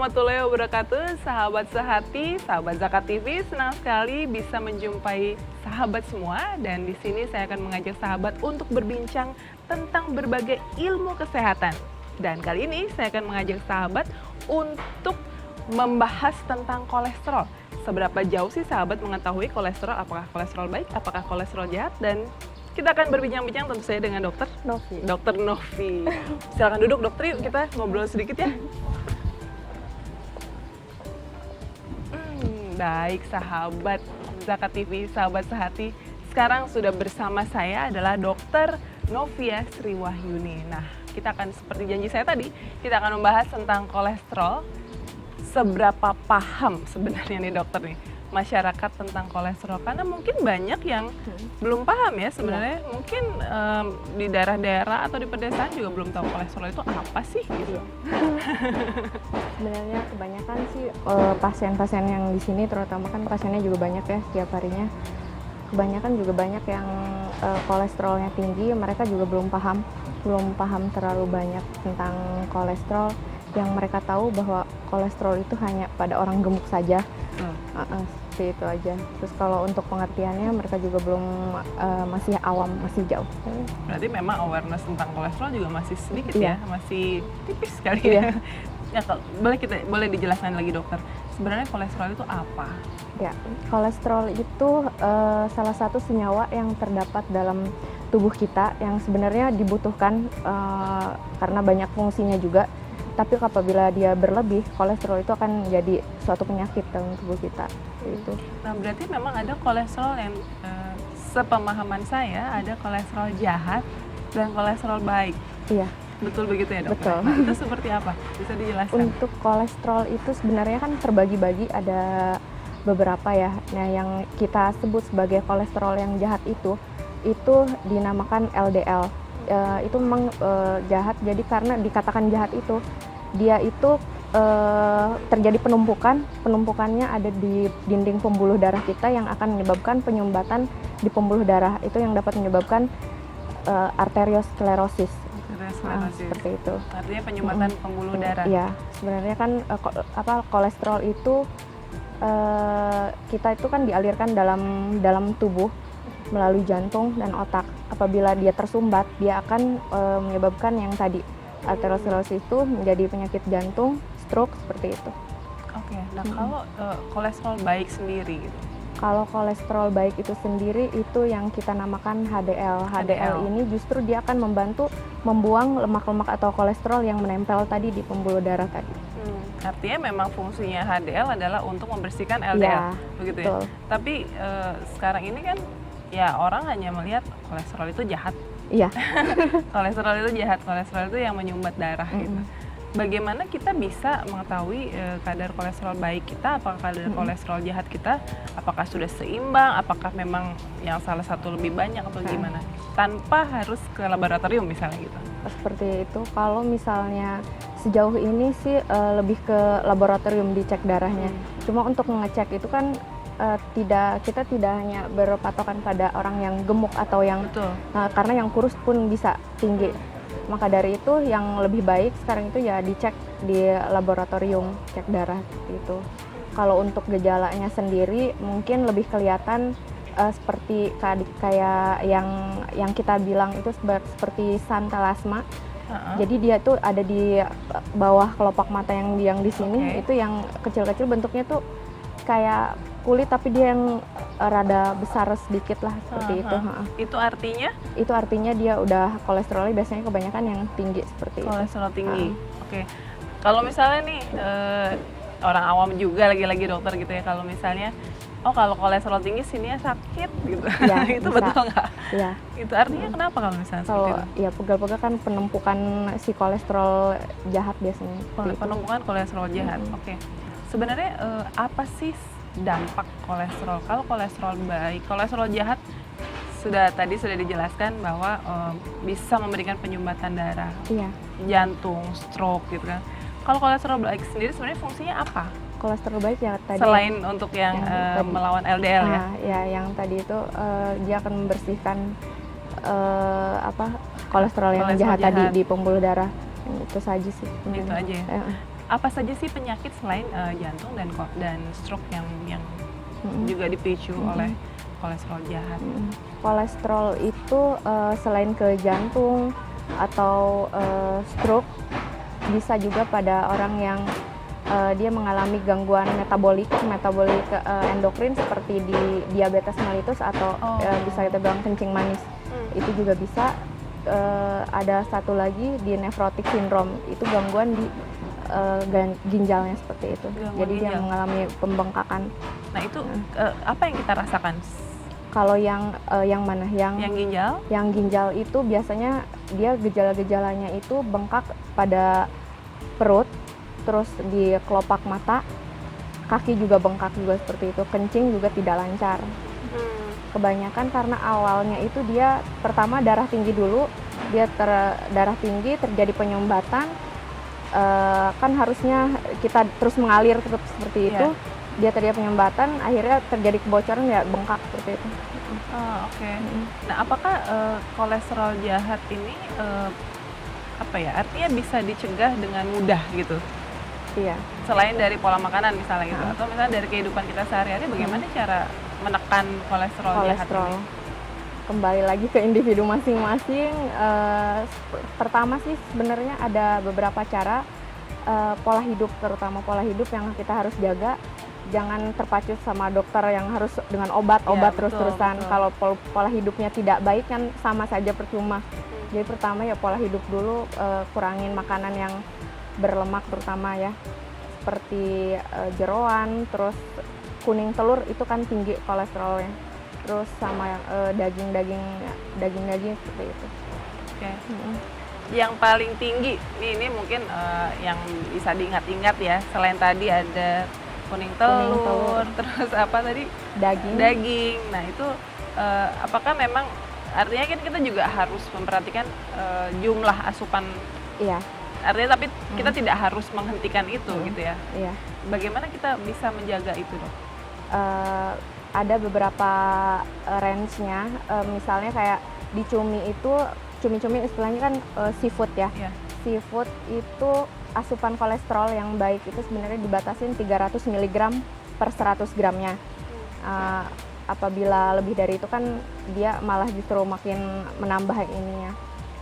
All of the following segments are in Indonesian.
warahmatullahi wabarakatuh, sahabat sehati, sahabat Zakat TV. Senang sekali bisa menjumpai sahabat semua, dan di sini saya akan mengajak sahabat untuk berbincang tentang berbagai ilmu kesehatan. Dan kali ini saya akan mengajak sahabat untuk membahas tentang kolesterol. Seberapa jauh sih sahabat mengetahui kolesterol, apakah kolesterol baik, apakah kolesterol jahat, dan kita akan berbincang-bincang tentu saja dengan Dokter Novi. Dokter Novi. Silakan duduk dokter, yuk kita ngobrol sedikit ya. Baik sahabat Zakat TV, sahabat sehati. Sekarang sudah bersama saya adalah Dokter Novia Sriwahyuni. Nah, kita akan seperti janji saya tadi, kita akan membahas tentang kolesterol. Seberapa paham sebenarnya nih dokter nih masyarakat tentang kolesterol, karena mungkin banyak yang belum paham ya sebenarnya. Mungkin di daerah-daerah atau di pedesaan juga belum tahu kolesterol itu apa sih gitu. Sebenarnya kebanyakan sih pasien-pasien yang di sini, terutama kan pasiennya juga banyak ya setiap harinya. Kebanyakan juga banyak yang kolesterolnya tinggi, mereka juga belum paham terlalu banyak tentang kolesterol. Yang mereka tahu bahwa kolesterol itu hanya pada orang gemuk saja. Seperti itu aja. Terus kalau untuk pengertiannya mereka juga belum, masih awam, masih jauh. Berarti memang awareness tentang kolesterol juga masih sedikit Iya. ya, masih tipis sekali Iya. ya. Boleh dijelaskan lagi dokter, sebenarnya kolesterol itu apa? Ya, kolesterol itu salah satu senyawa yang terdapat dalam tubuh kita yang sebenarnya dibutuhkan karena banyak fungsinya juga. Tapi apabila dia berlebih, kolesterol itu akan menjadi suatu penyakit dalam tubuh kita. Itu. Nah, berarti memang ada kolesterol yang sepemahaman saya ada kolesterol jahat dan kolesterol baik. Iya. Betul begitu ya dokter? Betul. Nah, itu seperti apa? Bisa dijelaskan? Untuk kolesterol itu sebenarnya kan terbagi-bagi, ada beberapa ya. Nah, yang kita sebut sebagai kolesterol yang jahat itu dinamakan LDL. Itu memang jahat, jadi karena dikatakan jahat itu dia itu terjadi penumpukannya ada di dinding pembuluh darah kita yang akan menyebabkan penyumbatan di pembuluh darah, itu yang dapat menyebabkan arteriosklerosis. Seperti itu. Artinya penyumbatan pembuluh darah. Iya, sebenarnya kan kolesterol itu kita itu kan dialirkan dalam tubuh melalui jantung dan otak. Apabila dia tersumbat, dia akan menyebabkan yang tadi arteriosklerosis itu menjadi penyakit jantung, stroke, seperti itu. Oke. Nah, kalau kolesterol baik sendiri gitu. Kalau kolesterol baik itu sendiri itu yang kita namakan HDL. HDL ini justru dia akan membantu membuang lemak-lemak atau kolesterol yang menempel tadi di pembuluh darah tadi. Artinya memang fungsinya HDL adalah untuk membersihkan LDL, Ya, begitu betul. ya. Tapi sekarang ini kan ya orang hanya melihat kolesterol itu jahat. Iya. Kolesterol itu jahat, kolesterol itu yang menyumbat darah gitu. Bagaimana kita bisa mengetahui kadar kolesterol baik kita, apakah kadar kolesterol jahat kita, apakah sudah seimbang, apakah memang yang salah satu lebih banyak atau gimana? Tanpa harus ke laboratorium misalnya gitu. Seperti itu. Kalau misalnya sejauh ini sih lebih ke laboratorium dicek darahnya. Cuma untuk mengecek itu kan kita tidak hanya berpatokan pada orang yang gemuk atau yang karena yang kurus pun bisa tinggi. Maka dari itu yang lebih baik sekarang itu ya dicek di laboratorium, cek darah gitu. Kalau untuk gejalanya sendiri mungkin lebih kelihatan seperti kayak yang kita bilang itu seperti santalasma. Jadi dia tuh ada di bawah kelopak mata yang di sini. Itu yang kecil-kecil, bentuknya tuh kayak kulit tapi dia yang rada besar sedikit lah, seperti itu. Itu artinya? Itu artinya dia udah kolesterolnya biasanya kebanyakan yang tinggi seperti kolesterol tinggi. Oke. Kalau misalnya nih orang awam juga lagi-lagi dokter gitu ya, kalau misalnya kalau kolesterol tinggi sininya sakit gitu. Ya, itu bisa. betul nggak? Iya. Itu artinya kenapa kalau misalnya Kalau seperti itu? ya pegal-pegal kan penumpukan si kolesterol jahat biasanya. Penumpukan kolesterol jahat. Oke. Sebenarnya apa sih dampak kolesterol? Kalau kolesterol baik, kolesterol jahat tadi sudah dijelaskan bahwa bisa memberikan penyumbatan darah, jantung, stroke gitu kan. Kalau kolesterol baik sendiri sebenarnya fungsinya apa? Kolesterol baik ya tadi. Selain untuk yang melawan LDL ya? Ya, yang tadi itu dia akan membersihkan kolesterol yang jahat tadi di pembuluh darah. Itu saja sih. Itu aja ya? apa saja sih penyakit selain jantung dan stroke yang juga dipicu oleh kolesterol jahat? Kolesterol itu selain ke jantung atau stroke, bisa juga pada orang yang dia mengalami gangguan metabolik endokrin seperti di diabetes mellitus atau bisa kita bilang kencing manis. Itu juga bisa. Ada satu lagi di nephrotic syndrome, itu gangguan di ginjalnya seperti itu. Jadi dia mengalami pembengkakan. Nah itu apa yang kita rasakan? Kalau yang mana? Yang ginjal? Yang ginjal itu biasanya dia gejala-gejalanya itu bengkak pada perut, terus di kelopak mata, kaki juga bengkak juga seperti itu, kencing juga tidak lancar. Kebanyakan karena awalnya itu dia pertama darah tinggi dulu, dia darah tinggi terjadi penyumbatan, kan harusnya kita terus mengalir tetap seperti itu. Dia terjadi penyumbatan, akhirnya terjadi kebocoran, ya bengkak seperti itu. Oke. Nah, apakah kolesterol jahat ini artinya bisa dicegah dengan mudah gitu? Iya. Selain dari pola makanan misalnya gitu, atau misalnya dari kehidupan kita sehari-hari, bagaimana cara menekan kolesterol jahat ini? Kembali lagi ke individu masing-masing. Pertama sih sebenarnya ada beberapa cara, pola hidup, terutama pola hidup yang kita harus jaga. Jangan terpacu sama dokter yang harus dengan obat terus-terusan. Kalau pola hidupnya tidak baik kan sama saja percuma. Jadi pertama ya pola hidup dulu, kurangin makanan yang berlemak terutama ya, seperti jeroan, terus kuning telur itu kan tinggi kolesterolnya. Terus sama daging-daging seperti itu. Oke. Yang paling tinggi ini mungkin yang bisa diingat-ingat ya, selain tadi ada kuning telur, terus apa tadi? Daging. Nah itu apakah memang artinya kan kita juga harus memperhatikan jumlah asupan? Iya. Artinya tapi kita tidak harus menghentikan itu gitu ya? Iya. Bagaimana kita bisa menjaga itu, Dok? Ada beberapa range-nya, misalnya kayak di cumi itu, cumi-cumi istilahnya kan seafood ya. Seafood itu asupan kolesterol yang baik itu sebenarnya dibatasin 300 mg per 100 gramnya. Apabila lebih dari itu kan dia malah justru makin menambah ininya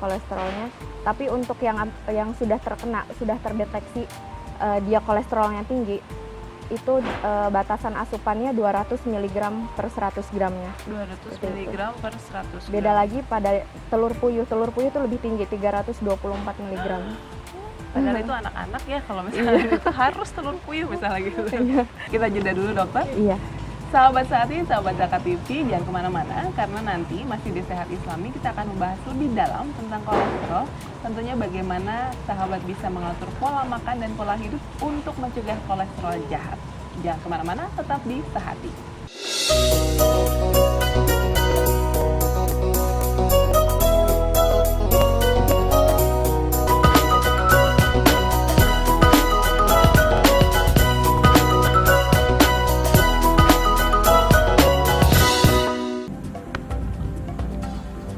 kolesterolnya. Tapi untuk yang sudah terdeteksi dia kolesterolnya tinggi, itu batasan asupannya 200 mg per 100 gramnya. 200 mg per 100 gram. Beda lagi pada telur puyuh itu lebih tinggi, 324 mg. Padahal itu anak-anak ya, kalau misalnya itu harus telur puyuh misalnya gitu. Kita jeda dulu, Dokter. Iya. Sahabat Sehati, sahabat Zakat TV, jangan kemana-mana karena nanti masih di Sehat Islami kita akan membahas lebih dalam tentang kolesterol. Tentunya bagaimana sahabat bisa mengatur pola makan dan pola hidup untuk mencegah kolesterol jahat. Jangan kemana-mana, tetap di Sehati.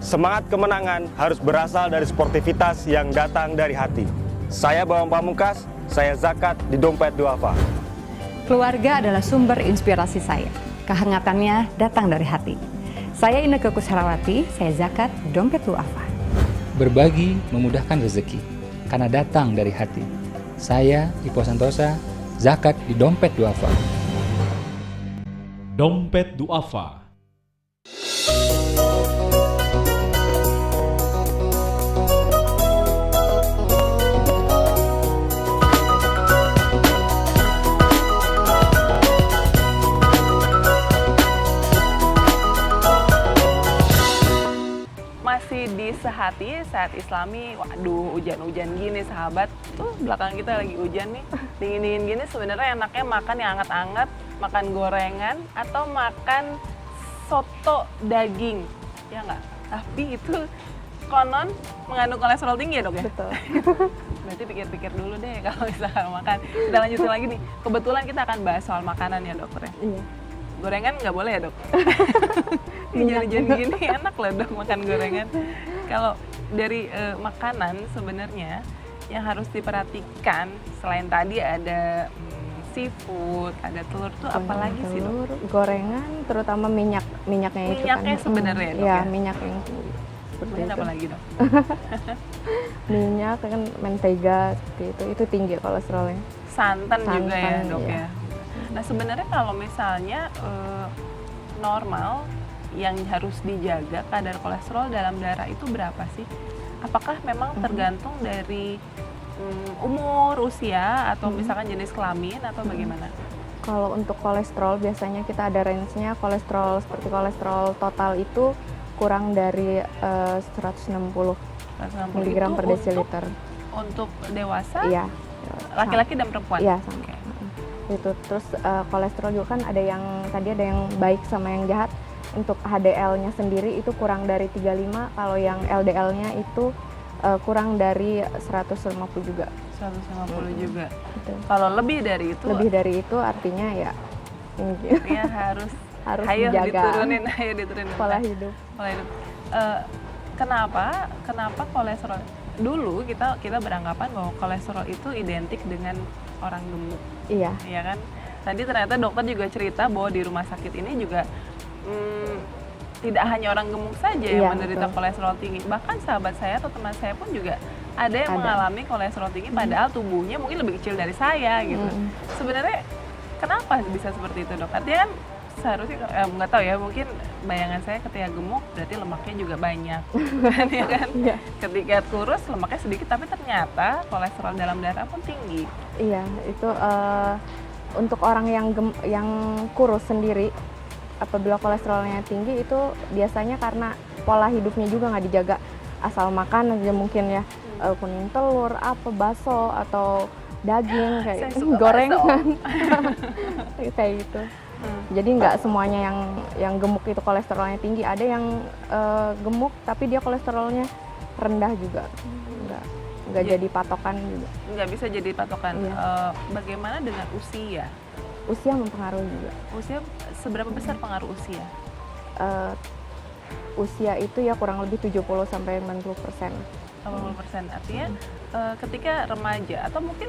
Semangat kemenangan harus berasal dari sportivitas yang datang dari hati. Saya Bambang Pamungkas, saya zakat di Dompet Duafa. Keluarga adalah sumber inspirasi saya. Kehangatannya datang dari hati. Saya Inneke Koesherawati, saya zakat di Dompet Duafa. Berbagi memudahkan rezeki, karena datang dari hati. Saya Ipo Santosa, zakat di Dompet Duafa. Dompet Duafa. Masih di Sehati, Sehat Islami. Waduh, hujan-hujan gini sahabat. Tuh belakang kita lagi hujan nih. Dingin-dingin gini sebenarnya enaknya makan yang hangat-hangat, makan gorengan atau makan soto daging. Ya nggak? Tapi itu konon mengandung kolesterol tinggi ya, Dok ya? Betul. Berarti pikir-pikir dulu deh kalau misalnya makan. Kita lanjutin lagi nih. Kebetulan kita akan bahas soal makanan ya, Dokter. Iya. Gorengan nggak boleh ya, Dok? Hujan-hujan gini enak loh, Dok, makan gorengan. Kalau dari makanan sebenarnya yang harus diperhatikan selain tadi ada seafood, ada telur tuh apalagi sih dok? telur, gorengan, terutama minyaknya itu kan. Minyaknya sebenarnya dok ya, ya? minyak yang tinggi. Seperti Kemudian itu. apa lagi dok? Minyak kan mentega seperti itu tinggi kolesterolnya. Santan juga ya Santan, dok iya. ya. Nah sebenarnya kalau misalnya normal yang harus dijaga kadar kolesterol dalam darah itu berapa sih? Apakah memang tergantung dari umur, usia, atau misalkan jenis kelamin, atau bagaimana? Kalau untuk kolesterol biasanya kita ada range-nya, kolesterol seperti kolesterol total itu kurang dari 160 160 mg itu per desiliter. Untuk dewasa, Iya. laki-laki dan perempuan? Iya, sama. Oke. Itu terus kolesterol juga kan ada yang tadi ada yang baik sama yang jahat. Untuk HDL-nya sendiri itu kurang dari 35, kalau yang LDL-nya itu kurang dari 150 juga. 150 juga. Gitu. Kalau lebih dari itu, Lebih dari itu artinya ya tinggi. artinya harus Harus dijaga ayo diturunin. pola hidup. Pola hidup. Kenapa kolesterol? Dulu kita beranggapan bahwa kolesterol itu identik dengan orang gemuk, Iya, ya kan? Tadi ternyata dokter juga cerita bahwa di rumah sakit ini juga tidak hanya orang gemuk saja yang Iya, menderita betul. kolesterol tinggi. Bahkan sahabat saya atau teman saya pun juga ada yang Ada. mengalami kolesterol tinggi, padahal tubuhnya mungkin lebih kecil dari saya gitu. Sebenarnya kenapa bisa seperti itu dok? Artinya kan seharusnya nggak tahu ya, mungkin bayangan saya ketika gemuk berarti lemaknya juga banyak, kan ya kan? Iya. Ketika kurus lemaknya sedikit, tapi ternyata kolesterol dalam darah pun tinggi. Iya, itu untuk orang yang kurus sendiri, apabila kolesterolnya tinggi itu biasanya karena pola hidupnya juga nggak dijaga, asal makan aja mungkin ya, kuning telur, bakso atau daging Saya kayak suka gorengan, kayak gitu. Jadi nggak semuanya yang gemuk itu kolesterolnya tinggi, ada yang gemuk tapi dia kolesterolnya rendah juga, nggak jadi patokan juga. Nggak bisa jadi patokan. Iya. Bagaimana dengan usia? Usia mempengaruhi juga. Usia seberapa besar pengaruh usia? Usia itu ya kurang lebih 70 sampai 90%. 80%. Artinya ketika remaja atau mungkin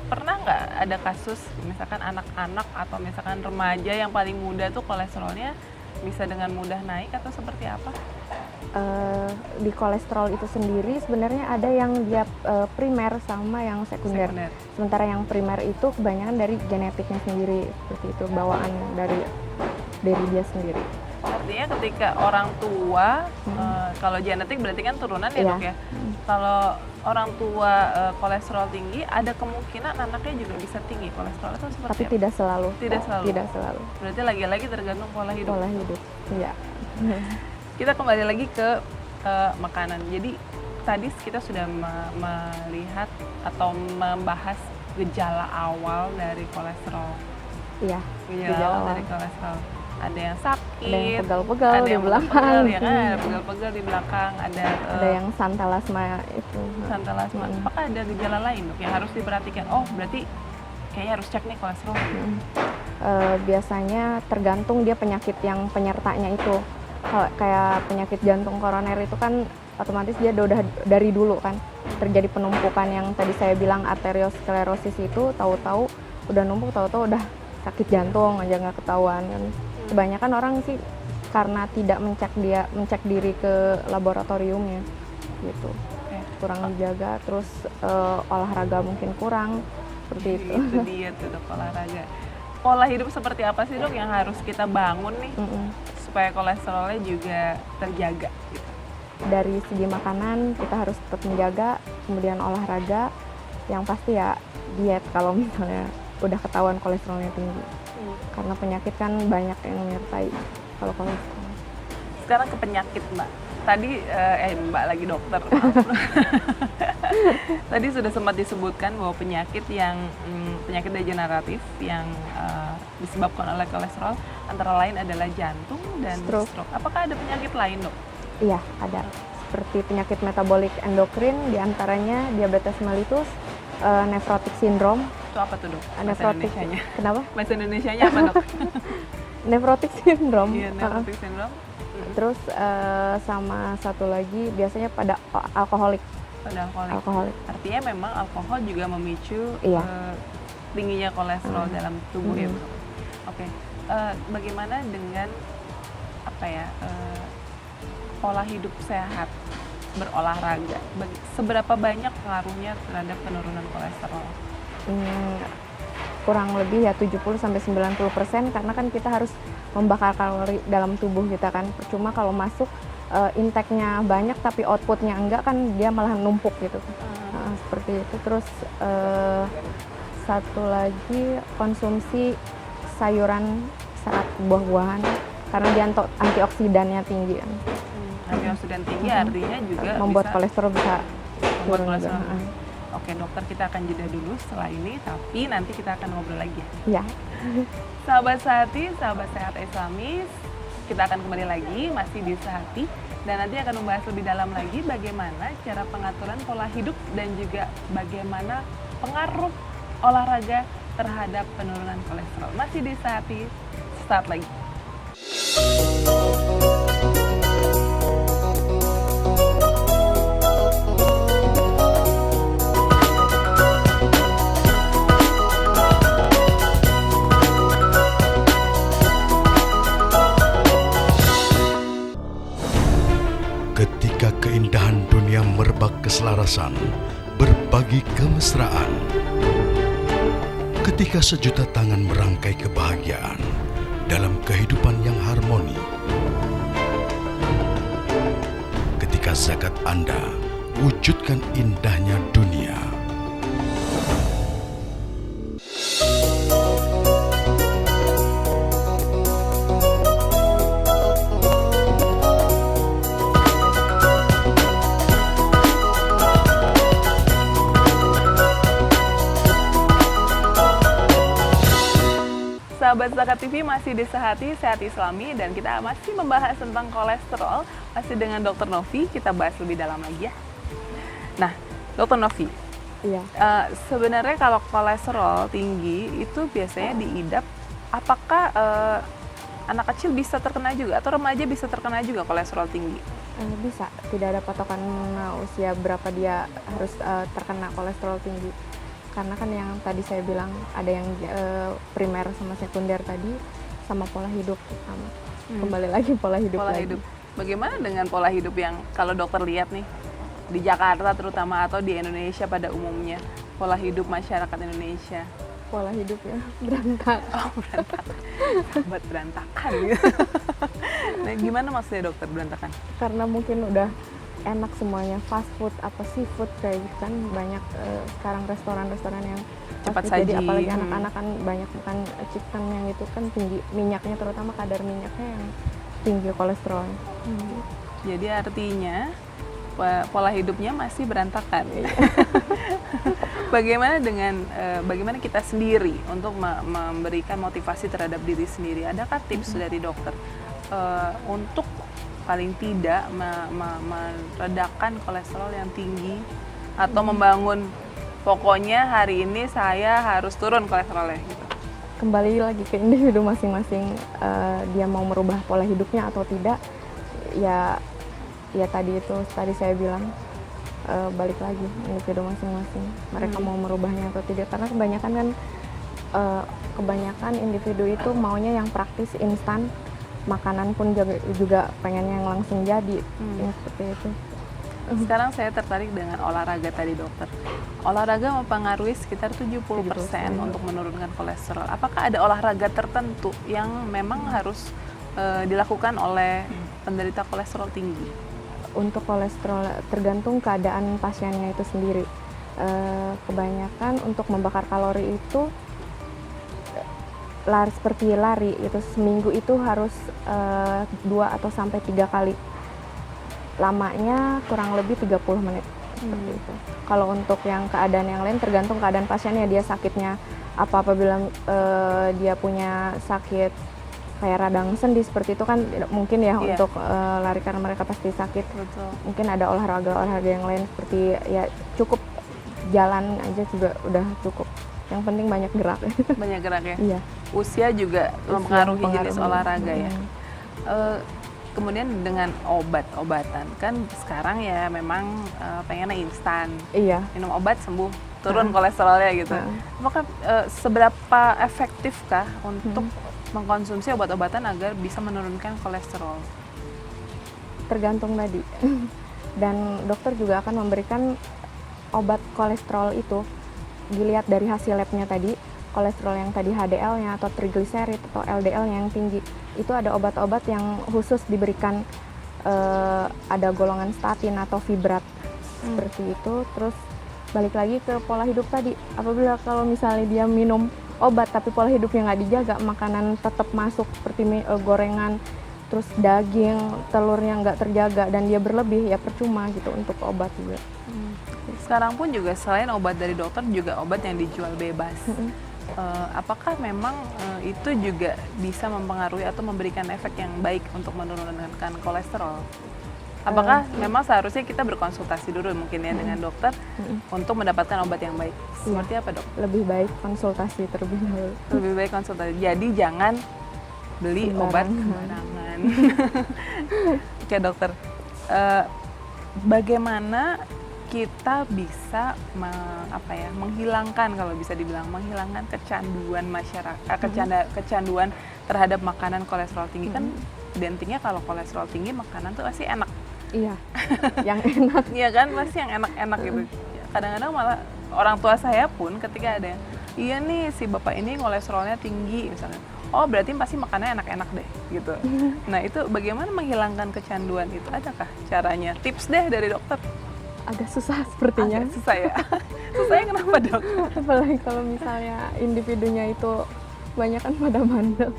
pernah nggak ada kasus misalkan anak-anak atau misalkan remaja yang paling muda tuh kolesterolnya bisa dengan mudah naik atau seperti apa? Di kolesterol itu sendiri sebenarnya ada yang dia primer sama yang sekunder. Sementara yang primer itu kebanyakan dari genetiknya sendiri, seperti itu, bawaan dari dia sendiri. Artinya ketika orang tua, kalau genetik berarti kan turunan ya Iya. dok ya. Kalau orang tua kolesterol tinggi, ada kemungkinan anaknya juga bisa tinggi kolesterol itu seperti Tapi apa? tidak selalu. Tidak selalu. Tidak selalu. Berarti lagi-lagi tergantung pola hidup. Pola hidup. Iya. Kita kembali lagi ke makanan. Jadi tadi kita sudah melihat atau membahas gejala awal dari kolesterol. Iya. Gejala awal dari kolesterol. Ada yang sakit, Ada yang pegal-pegal ada di yang belakang. pegal-pegal, ya kan? Ada pegal-pegal di belakang, Ada yang santalasma itu. santalasma. Apakah ada gejala lain dok yang harus diperhatikan? Oh berarti kayaknya harus cek nih kolesterol. Biasanya tergantung dia penyakit yang penyertanya itu. Kalau kayak penyakit jantung koroner itu kan otomatis dia udah dari dulu kan terjadi penumpukan yang tadi saya bilang arteriosklerosis itu, tahu-tahu udah numpuk, tahu-tahu udah sakit jantung aja nggak ketahuan kan. Kebanyakan orang sih karena tidak mencek diri ke laboratoriumnya gitu. Kurang dijaga, terus olahraga mungkin kurang, seperti itu. Itu dia tuh dok, olahraga. Pola hidup seperti apa sih dok yang harus kita bangun nih supaya kolesterolnya juga terjaga gitu? Dari segi makanan kita harus tetap menjaga, kemudian olahraga, yang pasti ya diet kalau misalnya udah ketahuan kolesterolnya tinggi. Karena penyakit kan banyak yang menyertai kalau kolesterol. Sekarang ke penyakit mbak. Tadi mbak lagi dokter. Tadi sudah sempat disebutkan bahwa penyakit degeneratif yang disebabkan oleh kolesterol antara lain adalah jantung dan stroke. Apakah ada penyakit lain dok? Iya, ada. Seperti penyakit metabolik endokrin, diantaranya diabetes mellitus, nephrotic syndrome. Itu apa tuh dok? Bahasa Nephrotic. Indonesianya. Kenapa? Bahasa Indonesianya apa dok? Nephrotic syndrome. Iya, nephrotic syndrome. Terus sama satu lagi biasanya pada alkoholik. Pada alkoholik. alkoholik. Artinya memang alkohol juga memicu Iya. tingginya kolesterol dalam tubuh ya. Mm. Bu? Oke. Bagaimana dengan apa ya pola hidup sehat, berolahraga? Seberapa banyak pengaruhnya terhadap penurunan kolesterol? Kurang lebih ya 70-90% karena kan kita harus membakar kalori dalam tubuh kita kan. Percuma kalau masuk intake-nya banyak tapi output-nya enggak kan dia malah numpuk gitu. Seperti itu. Terus satu lagi konsumsi sayuran saat buah-buahan karena dia antioksidannya tinggi kan. Antioksidan tinggi artinya juga Membuat bisa kolesterol bisa membuat turun juga. kolesterol. Oke dokter, kita akan jeda dulu setelah ini, tapi nanti kita akan ngobrol lagi ya. Ya. Sahabat Sehati, sahabat sehat Islamis, kita akan kembali lagi masih di Sehati dan nanti akan membahas lebih dalam lagi bagaimana cara pengaturan pola hidup dan juga bagaimana pengaruh olahraga terhadap penurunan kolesterol. Masih di Sehati, start lagi. Ketika keindahan dunia merebak keselarasan, berbagi kemesraan. Ketika sejuta tangan merangkai kebahagiaan dalam kehidupan yang harmoni. Ketika zakat Anda wujudkan indahnya dunia. Sahabat Zakat TV masih di Sehati, Sehat Islami, dan kita masih membahas tentang kolesterol, masih dengan Dr. Novi. Kita bahas lebih dalam lagi ya. Nah, Dr. Novi, Iya. sebenarnya kalau kolesterol tinggi itu biasanya diidap, apakah anak kecil bisa terkena juga atau remaja bisa terkena juga kolesterol tinggi? Bisa, tidak ada patokan usia berapa dia harus terkena kolesterol tinggi. Karena kan yang tadi saya bilang ada yang primer sama sekunder tadi, sama pola hidup sama. Kembali lagi pola hidup Pola lagi. hidup. Bagaimana dengan pola hidup yang kalau dokter lihat nih di Jakarta terutama atau di Indonesia pada umumnya, pola hidup masyarakat Indonesia? Pola hidupnya berantakan. Oh, berantakan. Sahabat berantakan gitu. Nah, gimana maksudnya dokter berantakan? Karena mungkin udah enak semuanya, fast food, apa seafood kayak gitu kan banyak sekarang restoran-restoran yang Cepat fast food. Jadi saji. apalagi anak-anak kan banyak makan chicken yang itu kan tinggi minyaknya, terutama kadar minyaknya yang tinggi kolesterol. Jadi artinya pola hidupnya masih berantakan. Bagaimana kita sendiri untuk memberikan motivasi terhadap diri sendiri? Adakah tips dari dokter untuk paling tidak meredakan kolesterol yang tinggi atau membangun pokoknya hari ini saya harus turun kolesterolnya gitu? Kembali lagi ke individu masing-masing, dia mau merubah pola hidupnya atau tidak, ya tadi saya bilang balik lagi individu masing-masing, mereka mau merubahnya atau tidak, karena kebanyakan individu itu maunya yang praktis, instan, makanan pun juga pengennya yang langsung jadi, ya seperti itu. Sekarang saya tertarik dengan olahraga tadi dokter. Olahraga mempengaruhi sekitar 70% untuk menurunkan kolesterol. Apakah ada olahraga tertentu yang memang harus dilakukan oleh penderita kolesterol tinggi? Untuk kolesterol tergantung keadaan pasiennya itu sendiri. Kebanyakan untuk membakar kalori itu seperti lari itu seminggu itu harus 2 atau sampai 3 kali. Lamanya kurang lebih 30 menit. Seperti itu. Kalau untuk yang keadaan yang lain tergantung keadaan pasiennya, dia sakitnya apabila dia punya sakit kayak radang sendi seperti itu kan mungkin ya untuk lari karena mereka pasti sakit. Betul. Mungkin ada olahraga yang lain seperti ya cukup jalan aja juga udah cukup. Yang penting banyak gerak. Banyak gerak ya? Iya. Usia juga mempengaruhi jenis olahraga ya? kemudian dengan obat-obatan kan sekarang ya memang pengennya instan, Iya. minum obat sembuh, turun kolesterolnya gitu. Apakah seberapa efektifkah untuk mengkonsumsi obat-obatan agar bisa menurunkan kolesterol? Tergantung tadi. Dan dokter juga akan memberikan obat kolesterol itu dilihat dari hasil labnya tadi, kolesterol yang tadi HDL-nya atau trigliserid atau LDL-nya yang tinggi. Itu ada obat-obat yang khusus diberikan, ada golongan statin atau fibrat seperti itu. Terus balik lagi ke pola hidup tadi. Apabila kalau misalnya dia minum obat tapi pola hidupnya nggak dijaga, makanan tetap masuk seperti gorengan, terus daging, telurnya nggak terjaga dan dia berlebih, ya percuma gitu untuk obat juga. Sekarang pun juga selain obat dari dokter juga obat yang dijual bebas. Apakah memang itu juga bisa mempengaruhi atau memberikan efek yang baik untuk menurunkan kolesterol? Apakah memang seharusnya kita berkonsultasi dulu mungkin ya dengan dokter untuk mendapatkan obat yang baik? Seperti apa, Dok? Lebih baik konsultasi terlebih dahulu. Lebih baik konsultasi. Jadi jangan beli obat sembarangan. Oke, dokter. Bagaimana kita bisa menghilangkan, kalau bisa dibilang menghilangkan kecanduan masyarakat, kecanduan terhadap makanan kolesterol tinggi? Kan identiknya kalau kolesterol tinggi makanan tuh pasti enak. Iya, yang enak. Iya kan, pasti yang enak-enak gitu. Kadang-kadang malah orang tua saya pun ketika ada, iya nih si bapak ini kolesterolnya tinggi misalnya, oh berarti pasti makannya enak-enak deh gitu. Nah itu bagaimana menghilangkan kecanduan itu? Adakah caranya? Tips deh dari dokter. Agak susah sepertinya. Agak susah ya? Susahnya kenapa, Dok? Apalagi kalau misalnya individunya itu banyak kan pada bandel.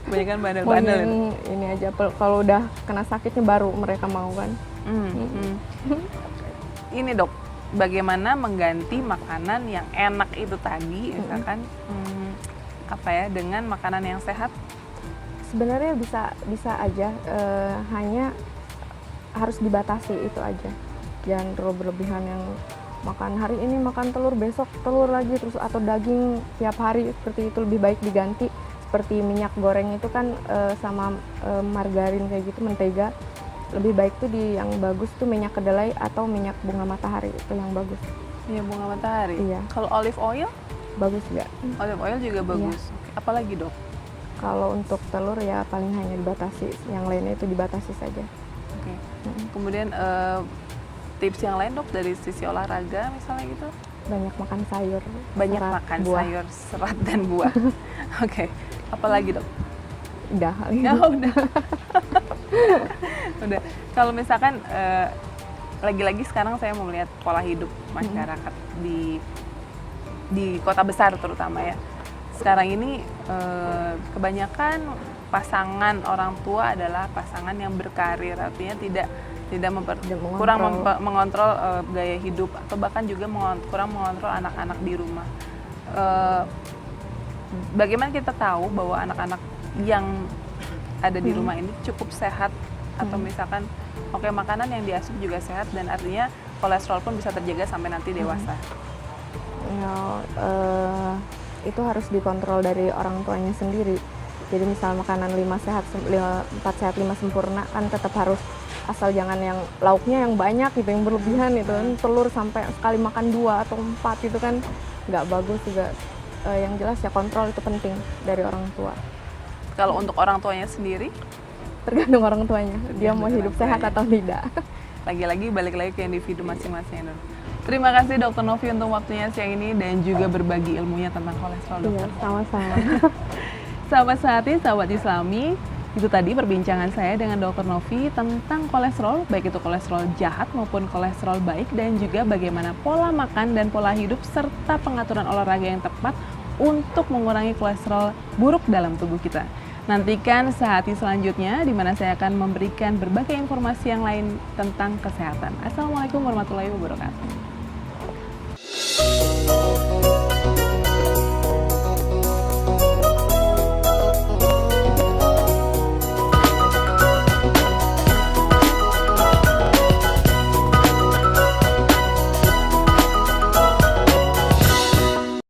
Banyak kan bandel-bandel Maunya itu. ini aja, kalau udah kena sakitnya baru mereka mau kan. Ini, Dok, bagaimana mengganti makanan yang enak itu tadi, misalkan dengan makanan yang sehat? Sebenarnya bisa aja, hanya harus dibatasi itu aja. Jangan terlalu berlebihan yang makan hari ini makan telur, besok telur lagi, terus atau daging tiap hari seperti itu. Lebih baik diganti seperti minyak goreng itu kan sama margarin kayak gitu, mentega. Lebih baik tuh yang bagus tuh minyak kedelai atau minyak bunga matahari, itu yang bagus. Minyak bunga matahari? Iya. Kalau olive oil? Bagus juga. Olive oil juga bagus. Oke. Apalagi, Dok? Kalau untuk telur ya paling hanya dibatasi, yang lainnya itu dibatasi saja. Oke. Kemudian tips yang lain, Dok, dari sisi olahraga misalnya gitu? Banyak makan sayur, Banyak serat, makan buah. sayur, serat dan buah. Oke. Apalagi, Dok? Udah. Ya udah. Udah. Kalau misalkan lagi-lagi sekarang saya mau melihat pola hidup masyarakat di kota besar terutama ya. Sekarang ini kebanyakan pasangan orang tua adalah pasangan yang berkarir, artinya tidak kurang mengontrol gaya hidup atau bahkan juga kurang mengontrol anak-anak di rumah. Bagaimana kita tahu bahwa anak-anak yang ada di rumah ini cukup sehat, atau misalkan makanan yang diasup juga sehat dan artinya kolesterol pun bisa terjaga sampai nanti dewasa? Ya, itu harus dikontrol dari orang tuanya sendiri. Jadi misal makanan 4 sehat 5 sempurna kan tetap harus, asal jangan yang lauknya yang banyak gitu, yang berlebihan itu kan. Telur sampai sekali makan 2 atau 4 itu kan nggak bagus juga. Yang jelas ya kontrol itu penting dari orang tua. Kalau untuk orang tuanya sendiri? Tergantung orang tuanya, dia mau hidup sehat atau tidak. Lagi-lagi balik lagi ke individu masing-masing. Terima kasih Dr. Novi untuk waktunya siang ini dan juga berbagi ilmunya tentang kolesterol, Dokter. Iya, sama-sama. Sahabat Sehati, sahabat Islami, itu tadi perbincangan saya dengan Dr. Novi tentang kolesterol, baik itu kolesterol jahat maupun kolesterol baik, dan juga bagaimana pola makan dan pola hidup serta pengaturan olahraga yang tepat untuk mengurangi kolesterol buruk dalam tubuh kita. Nantikan Sehati selanjutnya di mana saya akan memberikan berbagai informasi yang lain tentang kesehatan. Assalamualaikum warahmatullahi wabarakatuh.